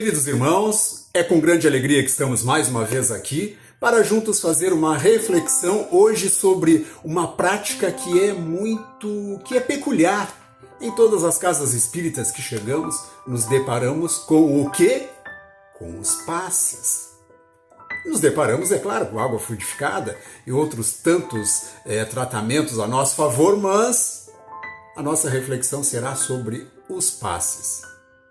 Queridos irmãos, é com grande alegria que estamos mais uma vez aqui para juntos fazer uma reflexão hoje sobre uma prática que é peculiar. Em todas as casas espíritas que chegamos, nos deparamos com o quê? Com os passes. Nos deparamos, é claro, com água fluidificada e outros tantos tratamentos a nosso favor, mas a nossa reflexão será sobre os passes.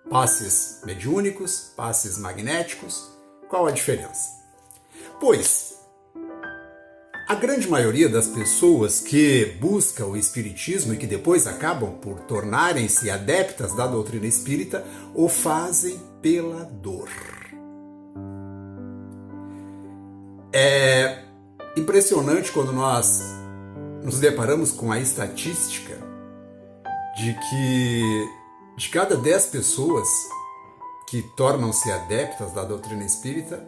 Passes mediúnicos, passes magnéticos, qual a diferença? Pois, a grande maioria das pessoas que busca o espiritismo e que depois acabam por tornarem-se adeptas da doutrina espírita, o fazem pela dor. É impressionante quando nós nos deparamos com a estatística de que de cada 10 pessoas que tornam-se adeptas da doutrina espírita,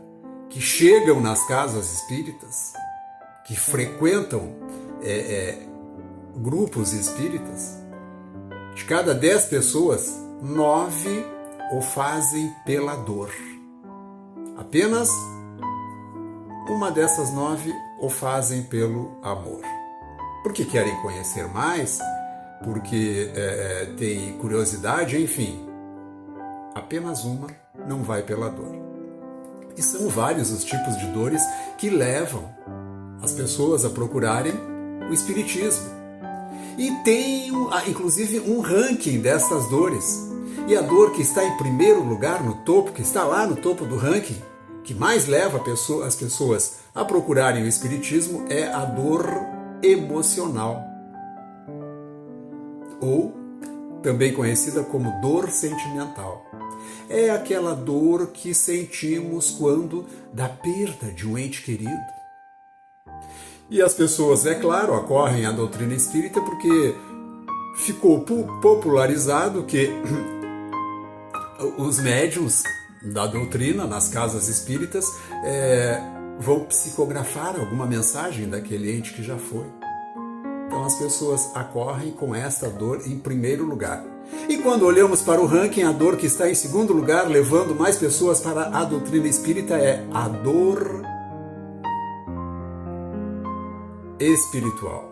que chegam nas casas espíritas, que frequentam grupos espíritas, de cada 10 pessoas, 9 o fazem pela dor. Apenas uma dessas 9 o fazem pelo amor. Porque querem conhecer mais, porque tem curiosidade, enfim. Apenas uma não vai pela dor. E são vários os tipos de dores que levam as pessoas a procurarem o espiritismo. E tem, inclusive, um ranking dessas dores. E a dor que está em primeiro lugar, no topo, que está lá no topo do ranking, que mais leva as pessoas a procurarem o espiritismo, é a dor emocional, ou também conhecida como dor sentimental. É aquela dor que sentimos quando da perda de um ente querido. E as pessoas, é claro, acorrem à doutrina espírita porque ficou popularizado que os médiuns da doutrina nas casas espíritas vão psicografar alguma mensagem daquele ente que já foi. Então as pessoas acorrem com esta dor em primeiro lugar. E quando olhamos para o ranking, a dor que está em segundo lugar, levando mais pessoas para a doutrina espírita, é a dor espiritual.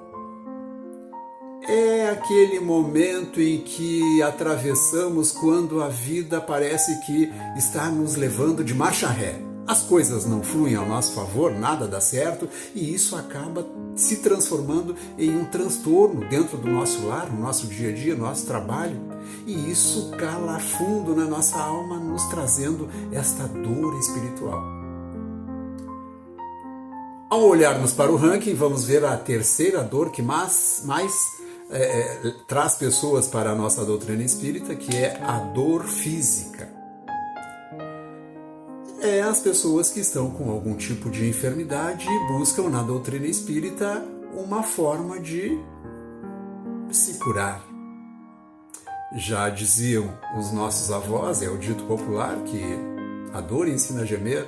É aquele momento em que atravessamos quando a vida parece que está nos levando de marcha ré. As coisas não fluem ao nosso favor, nada dá certo, e isso acaba se transformando em um transtorno dentro do nosso lar, no nosso dia a dia, no nosso trabalho. E isso cala fundo na nossa alma, nos trazendo esta dor espiritual. Ao olharmos para o ranking, vamos ver a terceira dor que mais traz pessoas para a nossa doutrina espírita, que é a dor física. É as pessoas que estão com algum tipo de enfermidade e buscam na doutrina espírita uma forma de se curar. Já diziam os nossos avós, é o dito popular, que a dor ensina a gemer.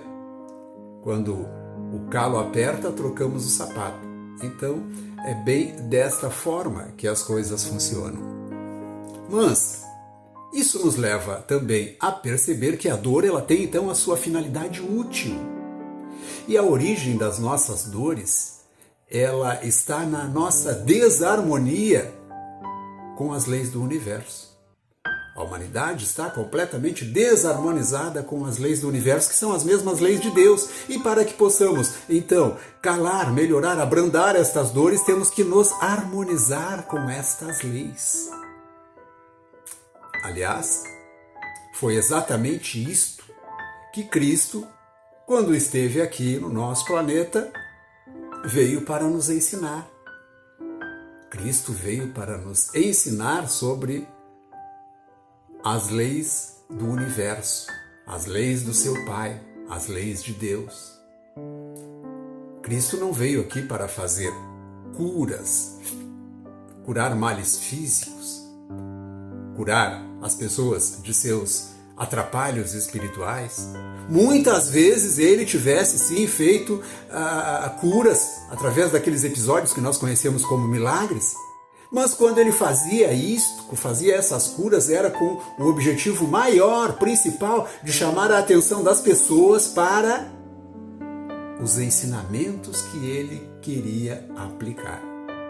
Quando o calo aperta, trocamos o sapato. Então, é bem desta forma que as coisas funcionam. Mas isso nos leva também a perceber que a dor ela tem então a sua finalidade útil. E a origem das nossas dores, ela está na nossa desarmonia com as leis do universo. A humanidade está completamente desarmonizada com as leis do universo, que são as mesmas leis de Deus. E para que possamos, então, calar, melhorar, abrandar estas dores, temos que nos harmonizar com estas leis. Aliás, foi exatamente isto que Cristo, quando esteve aqui no nosso planeta, veio para nos ensinar. Cristo veio para nos ensinar sobre as leis do universo, as leis do seu Pai, as leis de Deus. Cristo não veio aqui para fazer curar males físicos, curar as pessoas de seus atrapalhos espirituais. Muitas vezes ele tivesse sim feito curas através daqueles episódios que nós conhecemos como milagres, Mas quando ele fazia isto, fazia essas curas, era com o objetivo maior, principal, de chamar a atenção das pessoas para os ensinamentos que ele queria aplicar.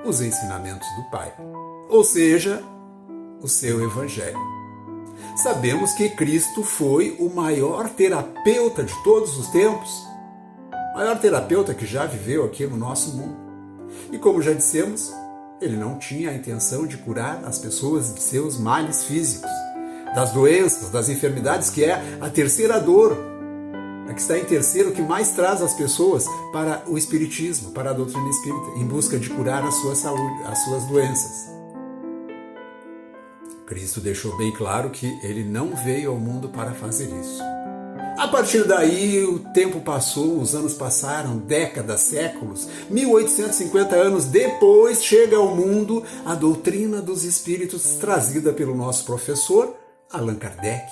Os ensinamentos do Pai. Ou seja, o seu Evangelho. Sabemos que Cristo foi o maior terapeuta de todos os tempos. O maior terapeuta que já viveu aqui no nosso mundo. E como já dissemos, ele não tinha a intenção de curar as pessoas de seus males físicos, das doenças, das enfermidades, que é a terceira dor, a que está em terceiro, que mais traz as pessoas para o espiritismo, para a doutrina espírita, em busca de curar a sua saúde, as suas doenças. Cristo deixou bem claro que ele não veio ao mundo para fazer isso. A partir daí, o tempo passou, os anos passaram, décadas, séculos, 1850 anos depois, chega ao mundo a doutrina dos espíritos trazida pelo nosso professor Allan Kardec.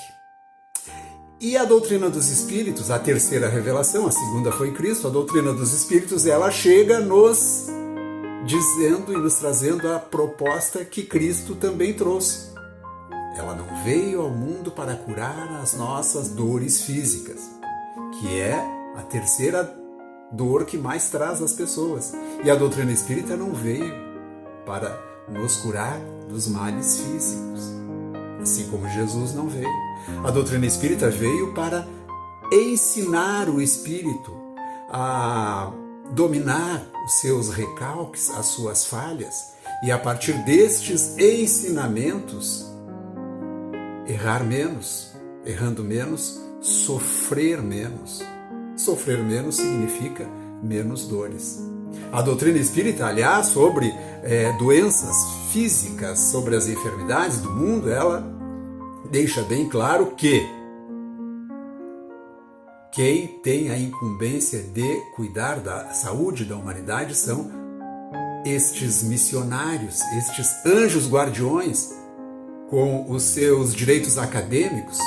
E a doutrina dos espíritos, a terceira revelação, a segunda foi Cristo, a doutrina dos espíritos, ela chega nos dizendo e nos trazendo a proposta que Cristo também trouxe. Ela não veio ao mundo para curar as nossas dores físicas, que é a terceira dor que mais traz as pessoas. E a doutrina espírita não veio para nos curar dos males físicos, assim como Jesus não veio. A doutrina espírita veio para ensinar o espírito a dominar os seus recalques, as suas falhas, e a partir destes ensinamentos, errar menos, errando menos, sofrer menos. Sofrer menos significa menos dores. A doutrina espírita, aliás, sobre doenças físicas, sobre as enfermidades do mundo, ela deixa bem claro que quem tem a incumbência de cuidar da saúde da humanidade são estes missionários, estes anjos guardiões, com os seus direitos acadêmicos,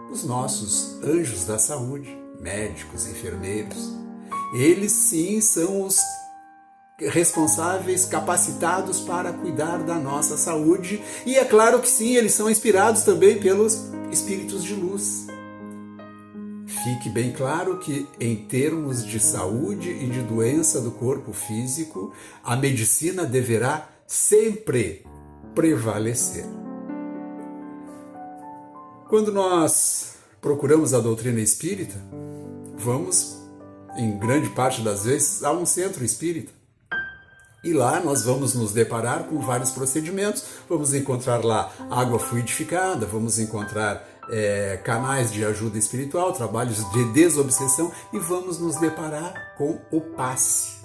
os nossos anjos da saúde, médicos, enfermeiros. Eles sim são os responsáveis, capacitados para cuidar da nossa saúde, e é claro que sim, eles são inspirados também pelos espíritos de luz. Fique bem claro que, em termos de saúde e de doença do corpo físico, a medicina deverá sempre prevalecer. Quando nós procuramos a doutrina espírita, vamos, em grande parte das vezes, a um centro espírita. E lá nós vamos nos deparar com vários procedimentos. Vamos encontrar lá água fluidificada, vamos encontrar canais de ajuda espiritual, trabalhos de desobsessão, e vamos nos deparar com o passe.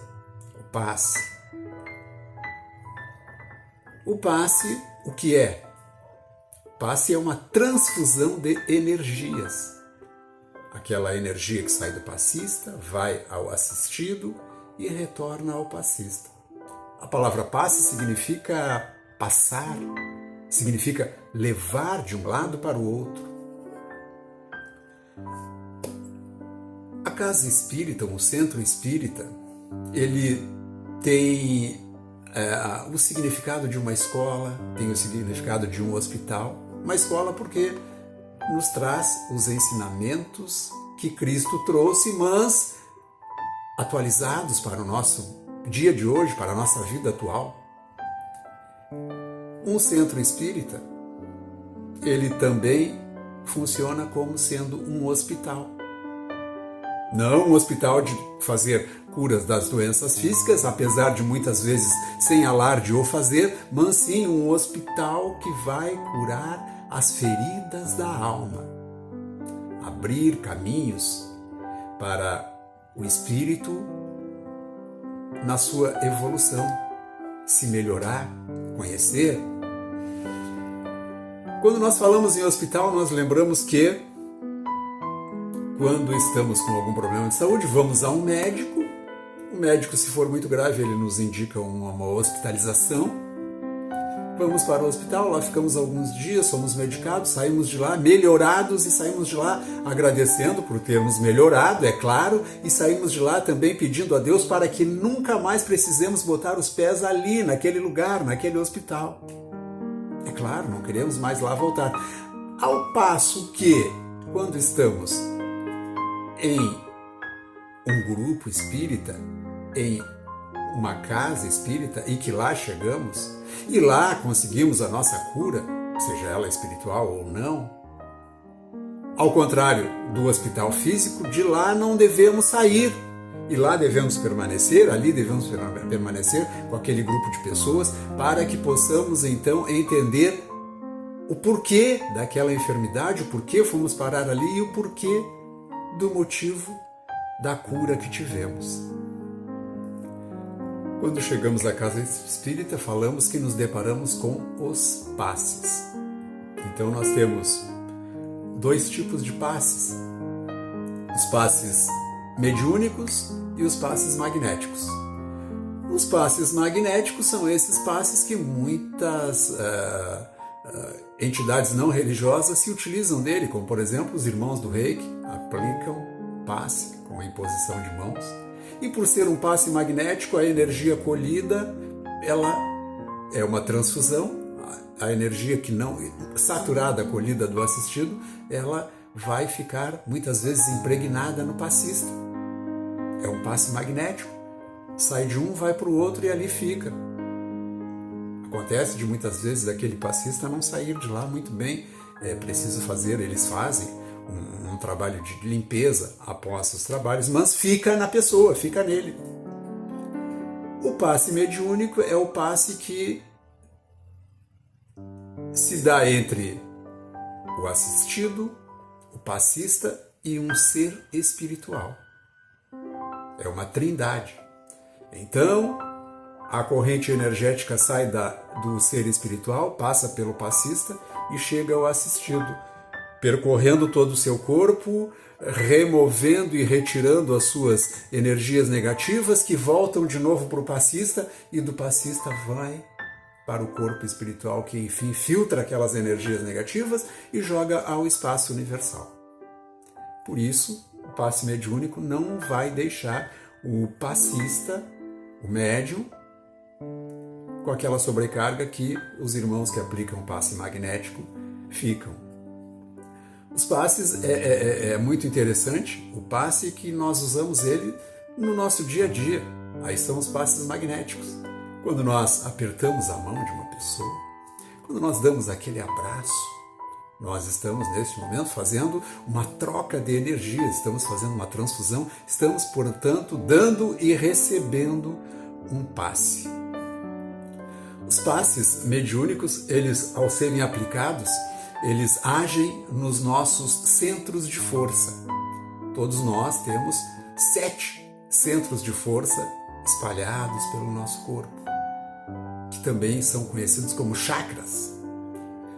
O passe. O passe, o que é? Passe é uma transfusão de energias. Aquela energia que sai do passista vai ao assistido e retorna ao passista. A palavra passe significa passar, significa levar de um lado para o outro. A casa espírita, o centro espírita, ele tem o significado de uma escola, tem o significado de um hospital. Uma escola porque nos traz os ensinamentos que Cristo trouxe, mas atualizados para o nosso dia de hoje, para a nossa vida atual. Um centro espírita, ele também funciona como sendo um hospital. Não um hospital de fazer curas das doenças físicas, apesar de muitas vezes sem alarde ou fazer, mas sim um hospital que vai curar as feridas da alma, abrir caminhos para o espírito na sua evolução, se melhorar, conhecer. Quando nós falamos em hospital, nós lembramos que quando estamos com algum problema de saúde, vamos a um médico. O médico, se for muito grave, ele nos indica uma hospitalização. vamos para o hospital, lá ficamos alguns dias, somos medicados, saímos de lá melhorados e saímos de lá agradecendo por termos melhorado, é claro, e saímos de lá também pedindo a Deus para que nunca mais precisemos botar os pés ali, naquele lugar, naquele hospital. É claro, não queremos mais lá voltar. Ao passo que, quando estamos em um grupo espírita, em uma casa espírita e que lá chegamos e lá conseguimos a nossa cura, seja ela espiritual ou não, ao contrário do hospital físico, de lá não devemos sair e lá devemos permanecer, ali devemos permanecer com aquele grupo de pessoas para que possamos então entender o porquê daquela enfermidade, o porquê fomos parar ali e o porquê do motivo da cura que tivemos. Quando chegamos à casa espírita, falamos que nos deparamos com os passes. Então nós temos dois tipos de passes: os passes mediúnicos e os passes magnéticos. Os passes magnéticos são esses passes que muitas entidades não religiosas se utilizam dele, como por exemplo os irmãos do Reiki aplicam passe com a imposição de mãos. E por ser um passe magnético, a energia colhida, ela é uma transfusão. A energia que não saturada, colhida do assistido, ela vai ficar muitas vezes impregnada no passista. É um passe magnético. Sai de um, vai para o outro e ali fica. Acontece de muitas vezes aquele passista não sair de lá muito bem. É preciso fazer, eles fazem um trabalho de limpeza após os trabalhos, mas fica na pessoa, fica nele. O passe mediúnico é o passe que se dá entre o assistido, o passista e um ser espiritual. É uma trindade. Então, a corrente energética sai do ser espiritual, passa pelo passista e chega ao assistido, percorrendo todo o seu corpo, removendo e retirando as suas energias negativas que voltam de novo para o passista e do passista vai para o corpo espiritual que, enfim, filtra aquelas energias negativas e joga ao espaço universal. Por isso, o passe mediúnico não vai deixar o passista, o médium, com aquela sobrecarga que os irmãos que aplicam o passe magnético ficam. Os passes é muito interessante, o passe que nós usamos ele no nosso dia a dia. Aí são os passes magnéticos. Quando nós apertamos a mão de uma pessoa, quando nós damos aquele abraço, nós estamos neste momento fazendo uma troca de energias, estamos fazendo uma transfusão, estamos, portanto, dando e recebendo um passe. Os passes mediúnicos, eles, ao serem aplicados, eles agem nos nossos centros de força. Todos nós temos 7 centros de força espalhados pelo nosso corpo, que também são conhecidos como chakras.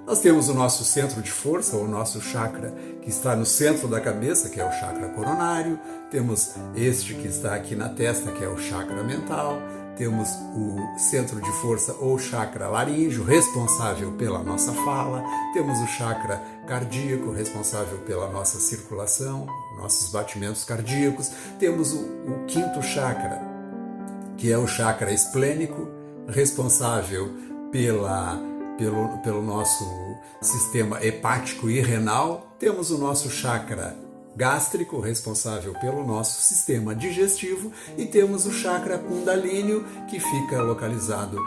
Nós temos o nosso centro de força, ou o nosso chakra, que está no centro da cabeça, que é o chakra coronário. Temos este que está aqui na testa, que é o chakra mental. Temos o centro de força ou chakra laríngeo, responsável pela nossa fala. Temos o chakra cardíaco, responsável pela nossa circulação, nossos batimentos cardíacos. Temos o quinto chakra, que é o chakra esplênico, responsável pelo nosso sistema hepático e renal. Temos o nosso chakra gástrico, responsável pelo nosso sistema digestivo, e temos o chakra kundalini, que fica localizado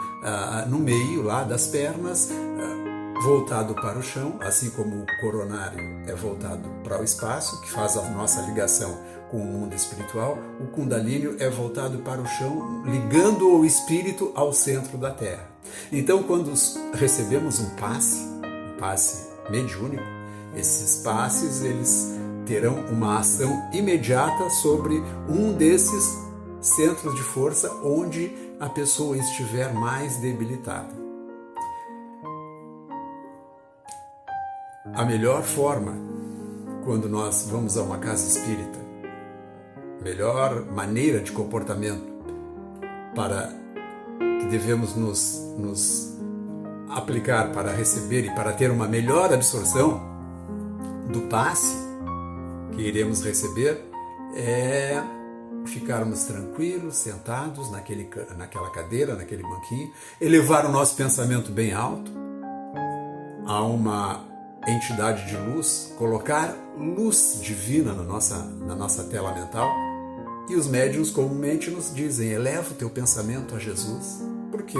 no meio lá das pernas, voltado para o chão, assim como o coronário é voltado para o espaço, que faz a nossa ligação com o mundo espiritual. O kundalini é voltado para o chão, ligando o espírito ao centro da Terra. Então, quando recebemos um passe mediúnico, esses passes, eles terão uma ação imediata sobre um desses centros de força onde a pessoa estiver mais debilitada. A melhor forma, quando nós vamos a uma casa espírita, a melhor maneira de comportamento para que devemos nos aplicar para receber e para ter uma melhor absorção do passe que iremos receber é ficarmos tranquilos, sentados naquela cadeira, naquele banquinho, elevar o nosso pensamento bem alto a uma entidade de luz, colocar luz divina na nossa tela mental. E os médiuns comumente nos dizem: eleva o teu pensamento a Jesus, porque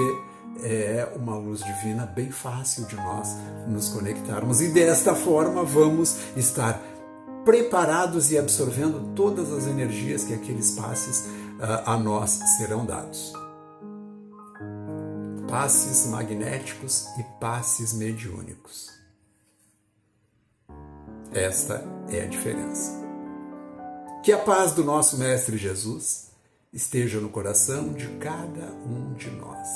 é uma luz divina bem fácil de nós nos conectarmos. E desta forma vamos estar preparados e absorvendo todas as energias que aqueles passes a nós serão dados. Passes magnéticos e passes mediúnicos. Esta é a diferença. Que a paz do nosso Mestre Jesus esteja no coração de cada um de nós.